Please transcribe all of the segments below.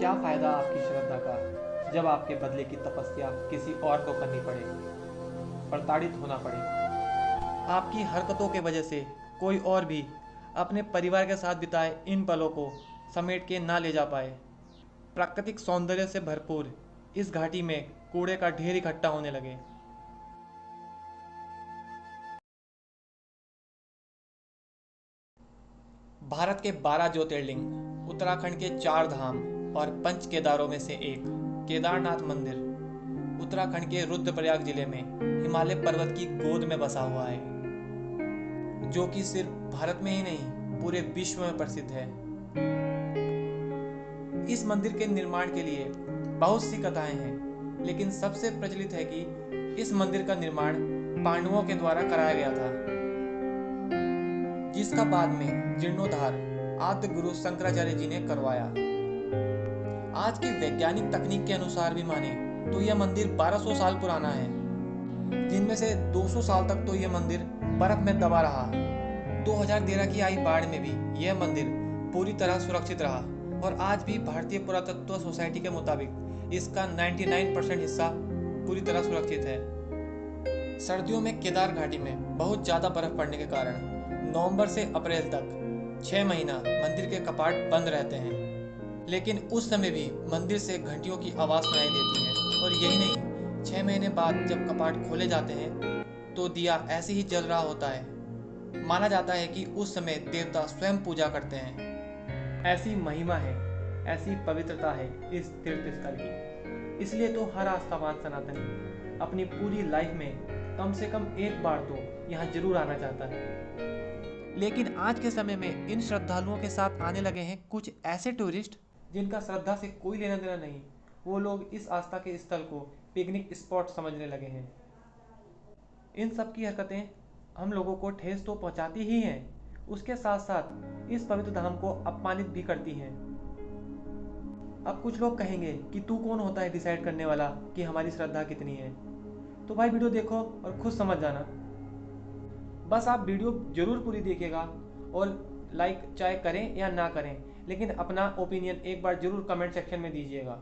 क्या फायदा आपकी श्रद्धा का जब आपके बदले की तपस्या किसी और को करनी पड़े, प्रताड़ित होना पड़े। आपकी हरकतों के वजह से कोई और भी अपने परिवार के साथ बिताए इन पलों को समेट के ना ले जा पाए। प्राकृतिक सौंदर्य से भरपूर इस घाटी में कूड़े का ढेर इकट्ठा होने लगे। भारत के 12 ज्योतिर्लिंग, उत्तराखंड के 4 धाम और पंच केदारों में से एक केदारनाथ मंदिर उत्तराखंड के रुद्रप्रयाग जिले में हिमालय पर्वत की गोद में बसा हुआ है, जो कि सिर्फ भारत में ही नहीं पूरे विश्व में प्रसिद्ध है। इस मंदिर के निर्माण के लिए बहुत सी कथाएं हैं, लेकिन सबसे प्रचलित है कि इस मंदिर का निर्माण पांडवों के द्वारा कराया गया था, जिसका बाद में जीर्णोद्धार आद्य गुरु शंकराचार्य जी ने करवाया। आज की वैज्ञानिक तकनीक के अनुसार भी माने तो यह मंदिर 1200 साल पुराना है, जिनमें से 200 साल तक तो यह मंदिर बर्फ में दबा रहा। 2013 की आई बाढ़ में भी यह मंदिर पूरी तरह सुरक्षित रहा और आज भी भारतीय पुरातत्व सोसाइटी के मुताबिक इसका 99% हिस्सा पूरी तरह सुरक्षित है। सर्दियों में केदार घाटी में बहुत ज़्यादा बर्फ पड़ने के कारण नवंबर से अप्रैल तक 6 महीना मंदिर के कपाट बंद रहते हैं, लेकिन उस समय भी मंदिर से घंटियों की आवाज़ सुनाई देती है। और यही नहीं, 6 महीने बाद जब कपाट खोले जाते हैं तो दिया ऐसे ही जल रहा होता है। माना जाता है कि उस समय देवता स्वयं पूजा करते हैं। ऐसी महिमा है, ऐसी पवित्रता है इस तीर्थ स्थल की। इसलिए तो हर आस्थावान सनातनी अपनी पूरी लाइफ में कम से कम एक बार तो यहाँ जरूर आना चाहता है। लेकिन आज के समय में इन श्रद्धालुओं के साथ आने लगे हैं कुछ ऐसे टूरिस्ट जिनका श्रद्धा से कोई लेना देना नहीं। वो लोग इस आस्था के स्थल को पिकनिक स्पॉट समझने लगे हैं। इन सब की हरकतें हम लोगों को ठेस तो पहुंचाती ही हैं, उसके साथ साथ इस पवित्र धाम को अपमानित भी करती हैं। अब कुछ लोग कहेंगे कि तू कौन होता है डिसाइड करने वाला कि हमारी श्रद्धा कितनी है। तो भाई वीडियो देखो और खुद समझ जाना। बस आप वीडियो जरूर पूरी देखिएगा और लाइक चाहे करें या ना करें, लेकिन अपना ओपिनियन एक बार जरूर कमेंट सेक्शन में दीजिएगा।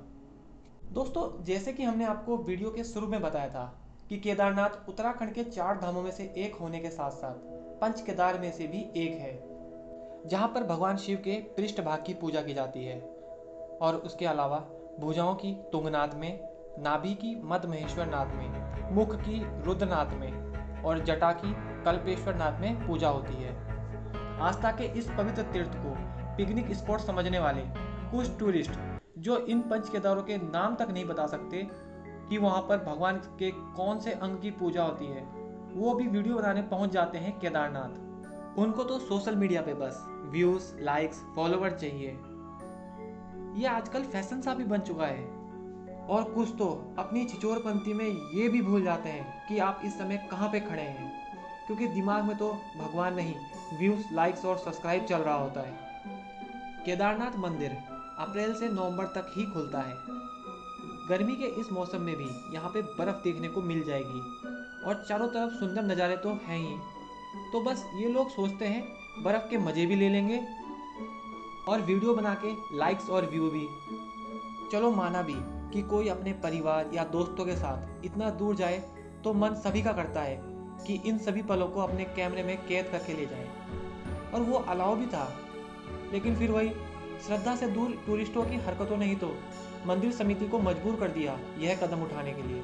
दोस्तों, जैसे कि हमने आपको वीडियो के शुरू में बताया था कि केदारनाथ उत्तराखंड के 4 धामों में से एक होने के साथ साथ पंच केदार में से भी एक है, जहां पर भगवान शिव के पृष्ठभाग की पूजा की जाती है और उसके अलावा भुजाओं की तुंगनाथ में, नाभि की मध्य महेश्वर नाथ में, मुख की रुद्रनाथ में और जटा की कल्पेश्वर नाथ में पूजा होती है। आस्था के इस पवित्र तीर्थ को पिकनिक स्पॉट समझने वाले कुछ टूरिस्ट जो इन पंच केदारों के नाम तक नहीं बता सकते कि वहां पर भगवान के कौन से अंग की पूजा होती है, वो भी वीडियो बनाने पहुंच जाते हैं केदारनाथ। उनको तो सोशल मीडिया पे बस व्यूज, लाइक्स, फॉलोवर चाहिए। ये आजकल फैशन सा भी बन चुका है। और कुछ तो अपनी छिचोरपंथी में ये भी भूल जाते हैं कि आप इस समय कहाँ पे खड़े हैं, क्योंकि दिमाग में तो भगवान नहीं, व्यूज, लाइक्स और सब्सक्राइब चल रहा होता है। केदारनाथ मंदिर अप्रैल से नवंबर तक ही खुलता है। गर्मी के इस मौसम में भी यहाँ पे बर्फ देखने को मिल जाएगी और चारों तरफ सुंदर नज़ारे तो हैं ही। तो बस ये लोग सोचते हैं बर्फ के मज़े भी ले लेंगे और वीडियो बना के लाइक्स और व्यू भी। चलो माना भी कि कोई अपने परिवार या दोस्तों के साथ इतना दूर जाए तो मन सभी का करता है कि इन सभी पलों को अपने कैमरे में कैद करके ले जाएं, और वो अलाउ भी था। लेकिन फिर वही श्रद्धा से दूर टूरिस्टों की हरकतों ने ही तो मंदिर समिति को मजबूर कर दिया यह कदम उठाने के लिए।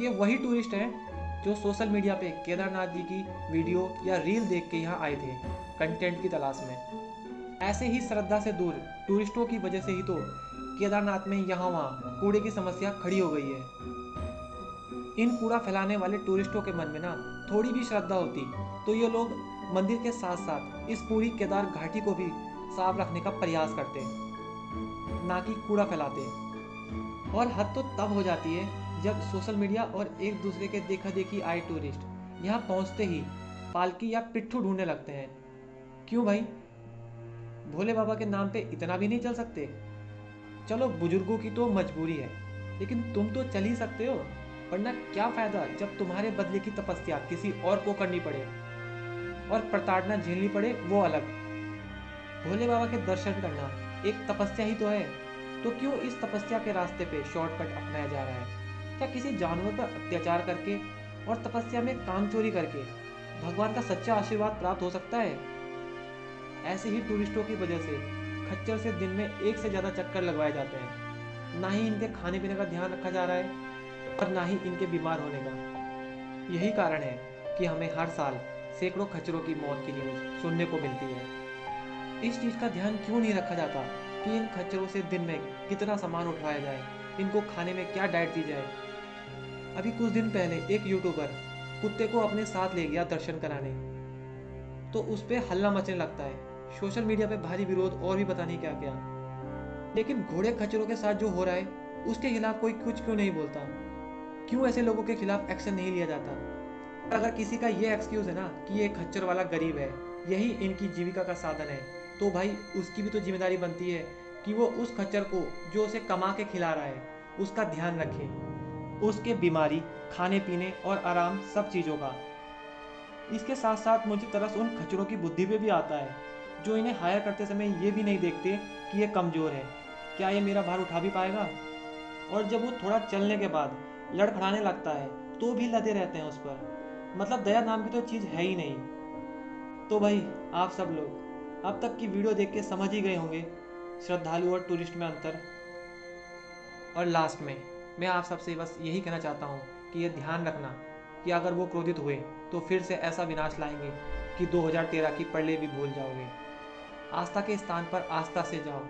ये वही टूरिस्ट हैं जो सोशल मीडिया पे केदारनाथ जी की वीडियो या रील देख के यहाँ आए थे कंटेंट की तलाश में। ऐसे ही श्रद्धा से दूर टूरिस्टों की वजह से ही तो केदारनाथ में यहाँ वहाँ कूड़े की समस्या खड़ी हो गई है। इन कूड़ा फैलाने वाले टूरिस्टों के मन में ना थोड़ी भी श्रद्धा होती तो ये लोग मंदिर के साथ साथ इस पूरी केदार घाटी को भी साफ रखने का प्रयास करते, ना कि कूड़ा फैलाते। और हद तो तब हो जाती है जब सोशल मीडिया और एक दूसरे के देखा देखी आए टूरिस्ट यहाँ पहुँचते ही पालकी या पिट्ठू ढूंढने लगते हैं। क्यों भाई, भोले बाबा के नाम पे इतना भी नहीं चल सकते? चलो बुजुर्गों की तो मजबूरी है, लेकिन तुम तो चल ही सकते हो, वरना क्या फायदा जब तुम्हारे बदले की तपस्या किसी और को करनी पड़े और प्रताड़ना झेलनी पड़े, वो अलग। भोले बाबा के दर्शन करना एक तपस्या ही तो है। तो क्यों इस तपस्या के रास्ते पे शॉर्टकट अपनाया जा रहा है? क्या किसी जानवर पर अत्याचार करके और तपस्या में काम चोरी करके भगवान का सच्चा आशीर्वाद प्राप्त हो सकता है? ऐसे ही टूरिस्टों की वजह से खच्चर से दिन में एक से ज़्यादा चक्कर लगवाए जाते हैं। ना ही इनके खाने पीने का ध्यान रखा जा रहा है और ना ही इनके बीमार होने का। यही कारण है कि हमें हर साल सैकड़ों खच्चरों की मौत की न्यूज़ सुनने को मिलती है। इस चीज़ का ध्यान क्यों नहीं रखा जाता कि इन खच्चरों से दिन में कितना सामान उठाया जाए, इनको खाने में क्या डाइट दी जाए। अभी कुछ दिन पहले एक यूट्यूबर कुत्ते को अपने साथ ले गया दर्शन कराने, तो उस पर हल्ला मचने लगता है, सोशल मीडिया पे भारी विरोध और भी पता नहीं क्या क्या। लेकिन घोड़े खच्चरों के साथ जो हो रहा है उसके खिलाफ कोई कुछ क्यों नहीं बोलता? क्यों ऐसे लोगों के खिलाफ एक्शन नहीं लिया जाता? अगर किसी का ये एक्सक्यूज़ है ना कि ये खच्चर वाला गरीब है, यही इनकी जीविका का साधन है, तो भाई उसकी भी तो जिम्मेदारी बनती है कि वो उस खच्चर को जो उसे कमा के खिला रहा है उसका ध्यान रखे, उसके बीमारी, खाने पीने और आराम सब चीज़ों का। इसके साथ साथ मुझे तरस उन खच्चरों की बुद्धि पे भी आता है जो इन्हें हायर करते समय ये भी नहीं देखते कि ये कमज़ोर है, क्या ये मेरा भार उठा भी पाएगा। और जब वो थोड़ा चलने के बाद लड़खड़ाने लगता है तो भी लदे रहते हैं उस पर। मतलब दया नाम की तो चीज़ है ही नहीं। तो भाई आप सब लोग अब तक की वीडियो देख के समझ ही गए होंगे श्रद्धालु और टूरिस्ट में अंतर। और लास्ट में मैं आप सबसे बस यही कहना चाहता हूँ कि ये ध्यान रखना कि अगर वो क्रोधित हुए तो फिर से ऐसा विनाश लाएंगे कि 2013 की प्रलय भी भूल जाओगे। आस्था के स्थान पर आस्था से जाओ।